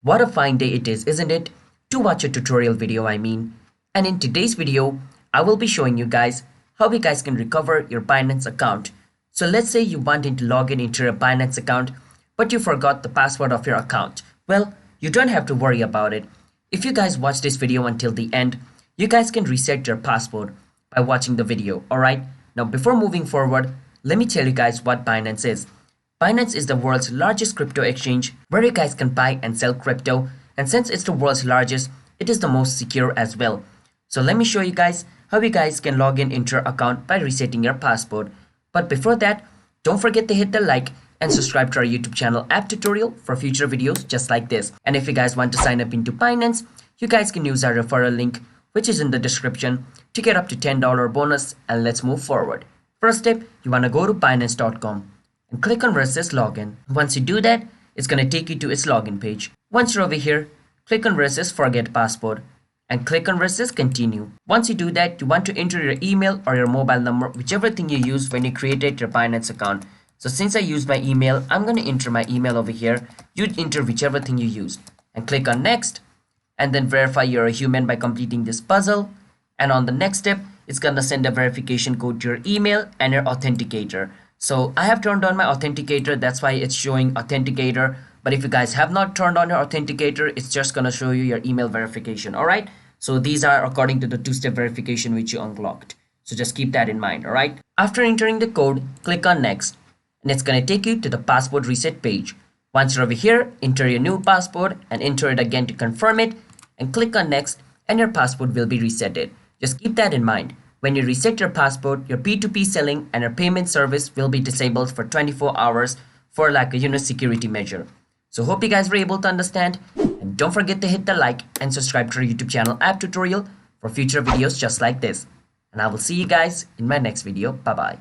What a fine day it is, isn't it? To watch a tutorial video, I mean. And in today's video, I will be showing you guys how you guys can recover your Binance account. So let's say you wanted to log in into your Binance account, but you forgot the password of your account. Well, you don't have to worry about it. If you guys watch this video until the end, you guys can reset your password by watching the video, alright? Now before moving forward, let me tell you guys what Binance is. Binance is the world's largest crypto exchange where you guys can buy and sell crypto, and since it's the world's largest, it is the most secure as well. So let me show you guys how you guys can log in into your account by resetting your password. But before that, don't forget to hit the like and subscribe to our YouTube channel App Tutorial for future videos just like this. And if you guys want to sign up into Binance, you guys can use our referral link which is in the description to get up to $10 bonus, and let's move forward. First step, you want to go to Binance.com and click on Versus Login. Once you do that, it's going to take you to its login page. Once you're over here, click on Versus Forget Password and click on Versus Continue. Once you do that, you want to enter your email or your mobile number, whichever thing you use when you created your Binance account. So since I used my email, I'm going to enter my email over here. You'd enter whichever thing you used and click on Next, and then verify you're a human by completing this puzzle. And on the next step, it's going to send a verification code to your email and your authenticator. So I have turned on my authenticator, that's why it's showing authenticator. But if you guys have not turned on your authenticator, it's just gonna show you your email verification, alright? So these are according to the two-step verification which you unlocked. So just keep that in mind, alright? After entering the code, click on Next. And it's gonna take you to the password reset page. Once you're over here, enter your new password and enter it again to confirm it. And click on Next and your password will be resetted. Just keep that in mind. When you reset your password, your P2P selling and your payment service will be disabled for 24 hours for like a security measure. So hope you guys were able to understand, and don't forget to hit the like and subscribe to our YouTube channel App Tutorial for future videos just like this. And I will see you guys in my next video. Bye bye.